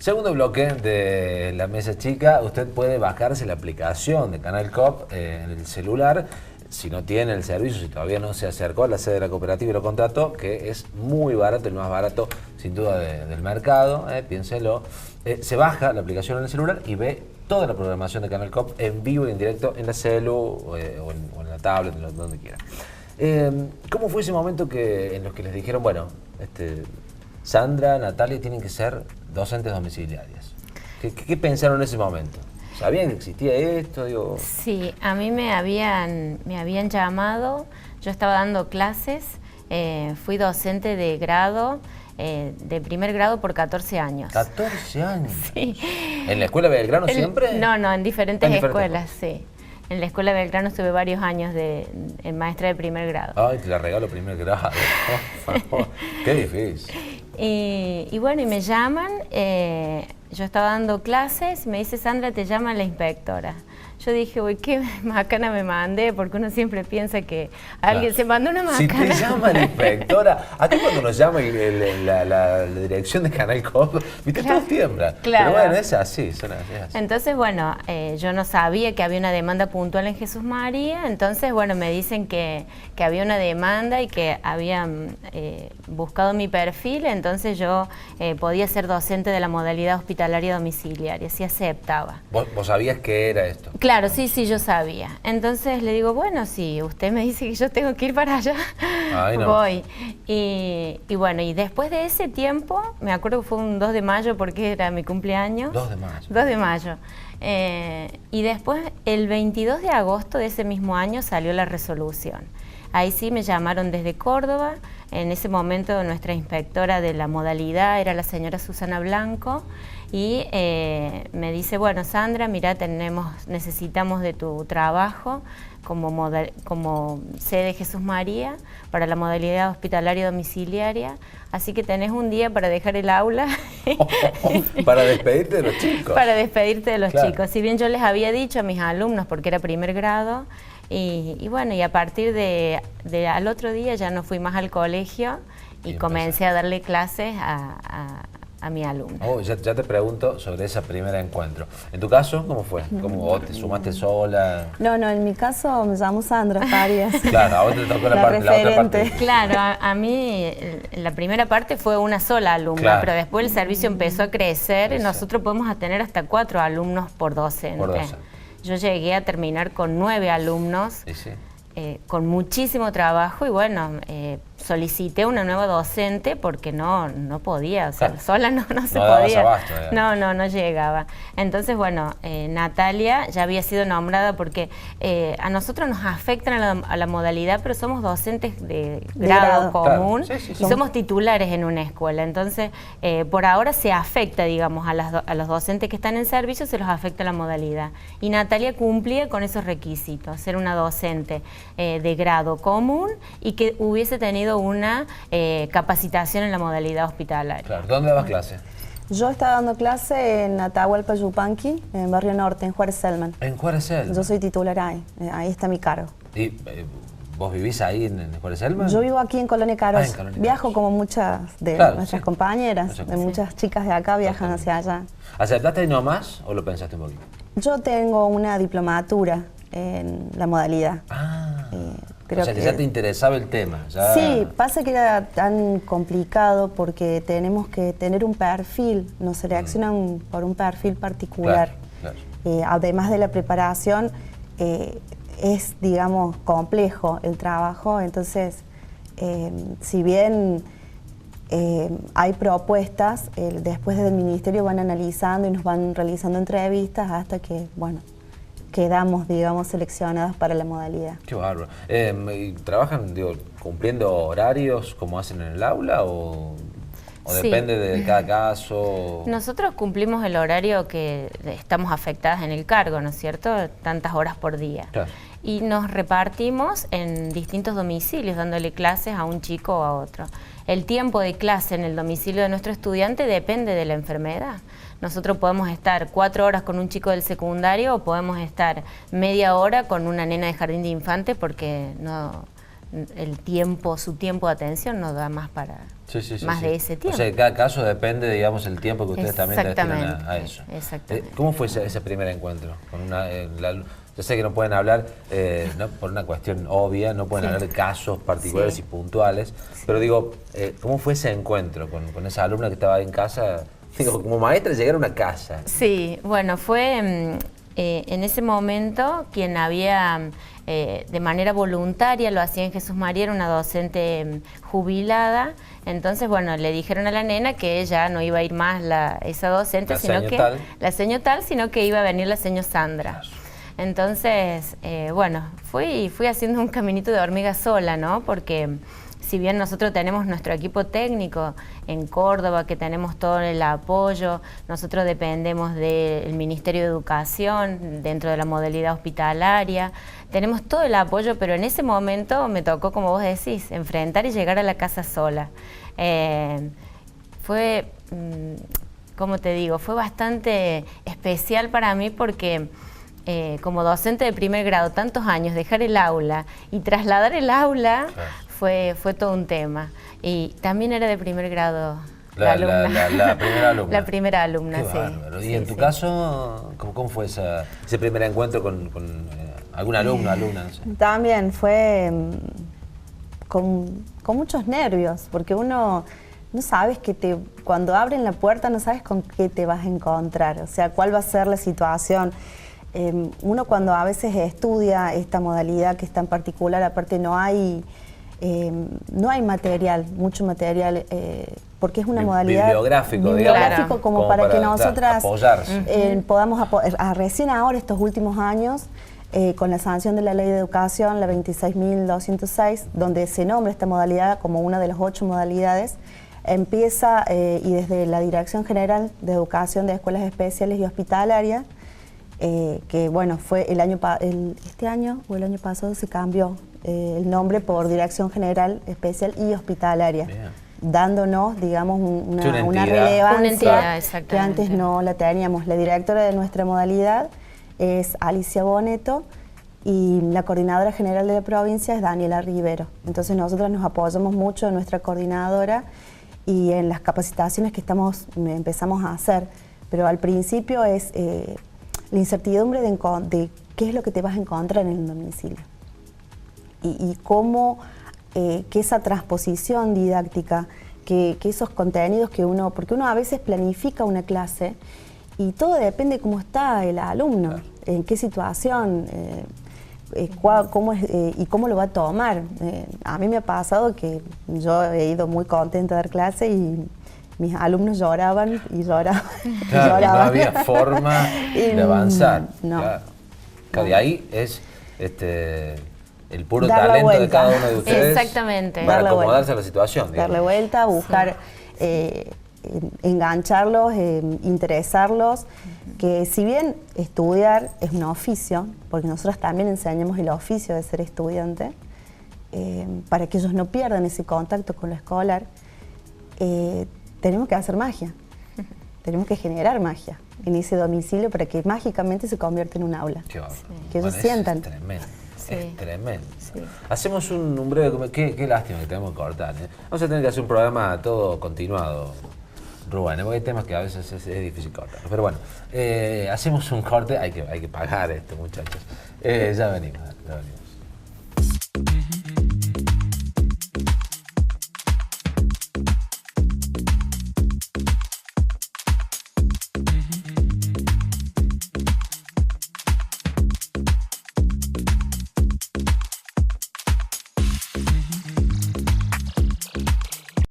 Segundo bloque de la mesa chica, usted puede bajarse la aplicación de Canal Cop en el celular. Si no tiene el servicio, si todavía no se acercó a la sede de la cooperativa y lo contrató, que es muy barato, el más barato sin duda del mercado, piénselo. Se baja la aplicación en el celular y ve toda la programación de Canal Cop en vivo y en directo en la celu o en la tablet, donde quiera. ¿Cómo fue ese momento en los que les dijeron, bueno, Sandra, Natalia tienen que ser docentes domiciliarias? ¿Qué pensaron en ese momento? ¿Sabían que existía esto? Digo... Sí, a mí me habían llamado, yo estaba dando clases, fui docente de grado, de primer grado por 14 años. ¿14 años? Sí. ¿En la escuela Belgrano siempre? No, en diferentes escuelas, sí. En la escuela Belgrano estuve varios años de maestra de primer grado. Ay, te la regalo primer grado. Por favor. Qué difícil. Y bueno, y me llaman, yo estaba dando clases, me dice, Sandra, te llama la inspectora. Yo dije, uy, qué macana me mandé, porque uno siempre piensa que alguien se mandó una macana. Si te llama la inspectora, aquí cuando nos llama la dirección de Canal Cop, viste, claro, todos tiemblan. Claro. Pero bueno, es así, es así. Entonces, bueno, yo no sabía que había una demanda puntual en Jesús María, entonces, bueno, me dicen que había una demanda y que habían buscado mi perfil, entonces yo podía ser docente de la modalidad hospitalaria domiciliaria, si aceptaba. ¿Vos sabías qué era esto? Claro, sí, yo sabía. Entonces le digo, bueno, si usted me dice que yo tengo que ir para allá, no. Voy. Y bueno, y después de ese tiempo, me acuerdo que fue un 2 de mayo porque era mi cumpleaños. 2 de mayo. 2 de mayo. Y después, el 22 de agosto de ese mismo año salió la resolución. Ahí sí me llamaron desde Córdoba. En ese momento nuestra inspectora de la modalidad era la señora Susana Blanco y me dice, bueno, Sandra, mira, necesitamos de tu trabajo como sede Jesús María para la modalidad hospitalaria domiciliaria, así que tenés un día para dejar el aula. Para despedirte de los chicos. Para despedirte de los chicos. Si bien yo les había dicho a mis alumnos, porque era primer grado, y bueno, y a partir al otro día ya no fui más al colegio y comencé a darle clases a mi alumno. Oh, ya te pregunto sobre ese primer encuentro. ¿En tu caso cómo fue? ¿Cómo te sumaste sola? No, en mi caso me llamo Sandra Farias. Claro, a vos te tocó la otra parte. Claro, a mí la primera parte fue una sola alumna, claro, pero después el servicio empezó a crecer y nosotros podemos tener hasta 4 alumnos por docente. Yo llegué a terminar con 9 alumnos, con muchísimo trabajo y bueno, solicité una nueva docente porque no podía, o sea, sola no se podía. Abasto, no llegaba. Entonces, bueno, Natalia ya había sido nombrada porque a nosotros nos afectan a la modalidad, pero somos docentes de grado común, claro, y somos titulares en una escuela. Entonces, por ahora se afecta, digamos, a los docentes que están en servicio, se los afecta la modalidad. Y Natalia cumplía con esos requisitos, ser una docente de grado común y que hubiese tenido una capacitación en la modalidad hospitalaria. Claro. ¿Dónde dabas clase? Yo estaba dando clase en Atahualpa Yupanqui, en Barrio Norte, en Juárez Selman. ¿En Juárez Selman? Yo soy titular ahí está mi cargo. ¿Y vos vivís ahí en Juárez Selman? Yo vivo aquí en Colonia Caros. Viajo como muchas de nuestras compañeras, muchas chicas de acá viajan hacia allá. ¿Aceptaste ahí nomás o lo pensaste un poquito? Yo tengo una diplomatura en la modalidad. O sea que ya te interesaba el tema. Ya... Sí, pasa que era tan complicado porque tenemos que tener un perfil, nos seleccionan por un perfil particular. Claro. Además de la preparación, es, digamos, complejo el trabajo, entonces, si bien hay propuestas, después del ministerio van analizando y nos van realizando entrevistas hasta que, bueno, quedamos, digamos, seleccionadas para la modalidad. Qué bárbaro. ¿Trabajan, cumpliendo horarios como hacen en el aula o depende de cada caso? Nosotros cumplimos el horario que estamos afectadas en el cargo, ¿no es cierto? Tantas horas por día. Claro. Y nos repartimos en distintos domicilios, dándole clases a un chico o a otro. El tiempo de clase en el domicilio de nuestro estudiante depende de la enfermedad. Nosotros podemos estar 4 horas con un chico del secundario o podemos estar media hora con una nena de jardín de infantes porque el tiempo, su tiempo de atención no da más para más de ese tiempo. O sea, cada caso depende, digamos, el tiempo que ustedes también destinan a eso. Exactamente. ¿Cómo fue ese primer encuentro? Con yo sé que no pueden hablar, no, por una cuestión obvia, no pueden hablar de casos particulares y puntuales, pero digo, ¿cómo fue ese encuentro con esa alumna que estaba ahí en casa? Digo, como maestra llegar a una casa. Sí, bueno, fue en ese momento quien había de manera voluntaria, lo hacía en Jesús María, era una docente jubilada. Entonces, bueno, le dijeron a la nena que ella no iba a ir más esa docente, la seño tal, sino que iba a venir la seño Sandra. Entonces, bueno, fui haciendo un caminito de hormiga sola, ¿no? Porque si bien nosotros tenemos nuestro equipo técnico en Córdoba, que tenemos todo el apoyo, nosotros dependemos del Ministerio de Educación, dentro de la modalidad hospitalaria, tenemos todo el apoyo, pero en ese momento me tocó, como vos decís, enfrentar y llegar a la casa sola. Fue, como te digo, fue bastante especial para mí porque como docente de primer grado, tantos años, dejar el aula y trasladar el aula fue todo un tema. Y también era de primer grado la alumna. La primera alumna. La primera alumna, Qué bárbaro. ¿Y en tu caso, cómo fue ese primer encuentro con algún alumno, alumna? No sé? También fue con muchos nervios, porque uno no sabes cuando abren la puerta no sabes con qué te vas a encontrar, o sea, cuál va a ser la situación. Uno cuando a veces estudia esta modalidad que es tan particular, aparte no hay material, mucho material, porque es una modalidad bibliográfico como para que nosotras podamos apoyar. Recién ahora, estos últimos años, con la sanción de la Ley de Educación, la 26.206, donde se nombra esta modalidad como una de las 8 modalidades, empieza, y desde la Dirección General de Educación de Escuelas Especiales y Hospitalarias, que bueno, fue este año o el año pasado se cambió el nombre por Dirección General Especial y Hospitalaria, dándonos, digamos, una relevancia que antes no la teníamos. La directora de nuestra modalidad es Alicia Boneto y la coordinadora general de la provincia es Daniela Rivero. Entonces nosotros nos apoyamos mucho en nuestra coordinadora y en las capacitaciones que empezamos a hacer, pero al principio es la incertidumbre de qué es lo que te vas a encontrar en el domicilio y cómo que esa transposición didáctica, que esos contenidos porque uno a veces planifica una clase y todo depende de cómo está el alumno, en qué situación, cómo es, y cómo lo va a tomar. A mí me ha pasado que yo he ido muy contenta a dar clase y mis alumnos lloraban y lloraban. Claro, lloraban. No había forma de avanzar. No. Claro. De ahí es el puro talento de cada uno de ustedes. Exactamente. Para acomodarse a la situación. Darle vuelta, buscar engancharlos, interesarlos, que si bien estudiar es un oficio, porque nosotros también enseñamos el oficio de ser estudiante, para que ellos no pierdan ese contacto con lo escolar, tenemos que hacer magia, tenemos que generar magia en ese domicilio para que mágicamente se convierta en un aula, que ellos sientan. Es tremendo. Es tremendo. Sí. Hacemos un breve... Qué lástima que tenemos que cortar. Vamos a tener que hacer un programa todo continuado, Rubén, porque hay temas que a veces es difícil cortar. Pero bueno, hacemos un corte, hay que pagar esto, muchachos. Ya venimos.